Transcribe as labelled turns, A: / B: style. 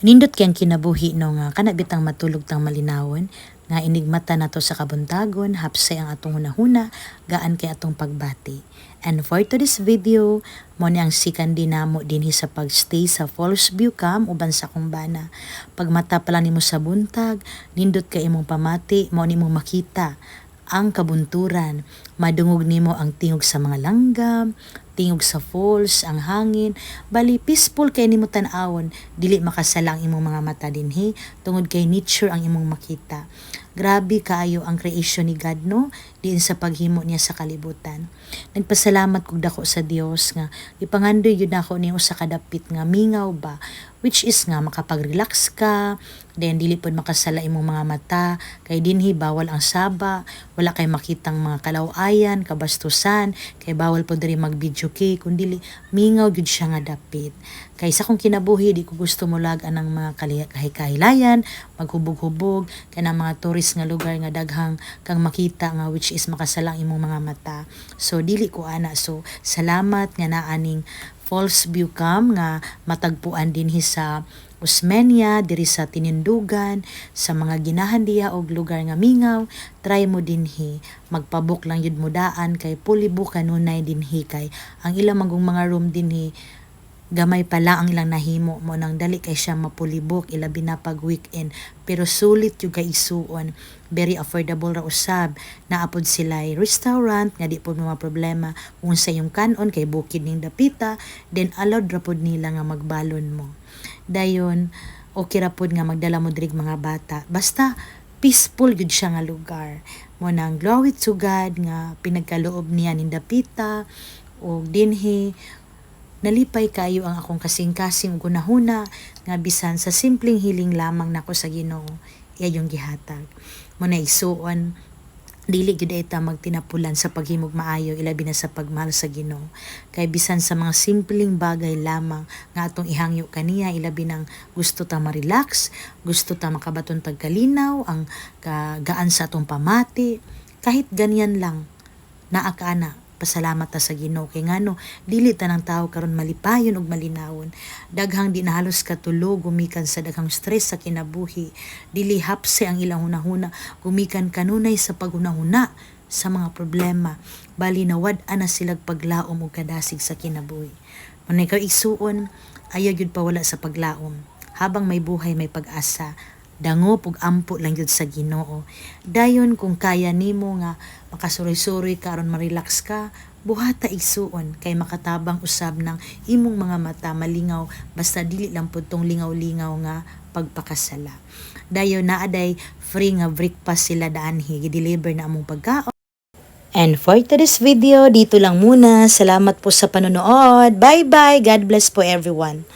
A: Nindot kayang kinabuhi no nga kanabitang matulog tang malinawon nga inigmata nato sa kabuntagon hapsay ang atong hunahuna gaan kay atong pagbati. And for today's video, mo ni ang sikan dinamo dinhi sa pagstay sa Falls View Camp uban sa kumbana. Pagmata pa lang nimo sa buntag, nindot kay imong pamati, mo nimo makita ang kabunturan. Madungog nimo ang tingog sa mga langgam, tingog sa falls, ang hangin. Bali, peaceful kay nimo tan-awon. Dili makasala ang imong mga mata dinhi, tungod kay nature ang imong makita. Grabe kaayo ang creation ni God, no? Diin sa paghimo niya sa kalibutan. Nagpasalamat kog dako sa Dios nga ipangandoy yun ako niyo sa kadapit nga mingaw ba, which is nga makapag-relax ka, then dili pod makasala imong mga mata, kay dinhi bawal ang saba, wala kay makitang mga kalawayan, kabastusan, kay bawal pod diri mag-video kay, kundi mingaw gyud siya nga dapit. Kay sa kong kinabuhi, di ko gusto mo lagan ang mga kahilayan, maghubog-hubog, kay na mga tourist nga lugar nga daghang kang makita nga which is makasalang imong mga mata. So dili ko ana. So salamat nga naaning Falls View Camp nga matagpuan dinhi sa Osmeña, diri sa Tinindugan, sa mga ginahan diha og lugar nga mingaw, try mo dinhi. Magpabook lang yun mo daan kay pulibo kanunay dinhi kay ang ilang magong mga room dinhi gamay pala ang ilang nahimo mo nang dali kay siya mapulibok ilabi na pag weekend, pero sulit yung kay isuon, very affordable ra usab. Naapod sila restaurant nga di po mga problema kung sa yung kanon kay bukid ning dapita, then allowed ra pod nila nga magbalon mo. Dayon okay ra pod nga magdala mo diri mga bata, basta peaceful gud siya nga lugar. Mo nang glory to God nga pinagkaloob niya ning dapita og dinhi nalipay kayo ang akong kasing-kasing gunahuna nga bisan sa simpleng hiling lamang nako sa Ginoo iya yung gihatag. Muna isuon dili gyud ta magtinapulan sa paghimog maayo ilabi na sa pagmahal sa Ginoo. Kay bisan sa mga simpleng bagay lamang nga atong ihangyo kaniya ilabi nang gusto ta ma-relax, gusto ta makabaton tag kalinaw, ang kagaan sa atong pamati, kahit ganyan lang naa ka na pasalamat ta sa Ginoo kay ngano dili tanang tawo karon malipayon ug malinawon. Daghang di na halos katulog gumikan sa daghang stress sa kinabuhi, dili hapse ang ilang hunahuna gumikan kanunay sa paghunahuna sa mga problema, bali nawad-an na silag paglaom ug kadasig sa kinabuhi. Manay ikaw isuon ayaw gyud pawala sa paglaom, habang may buhay may pag-asa, dangop ug ampo lang yun sa Ginoo. Dayon kung kaya nimo nga makasuroy-suroy karon ma-relax ka, buhata isuon kay makatabang usab ng imong mga mata malingaw, basta dili lang pud tong lingaw-lingaw nga pagpakasala. Dayon naaday free nga breakfast sila daanhi, gi-deliver na among pagkaon. And for today's video, dito lang muna. Salamat po sa panonood. Bye-bye. God bless po everyone.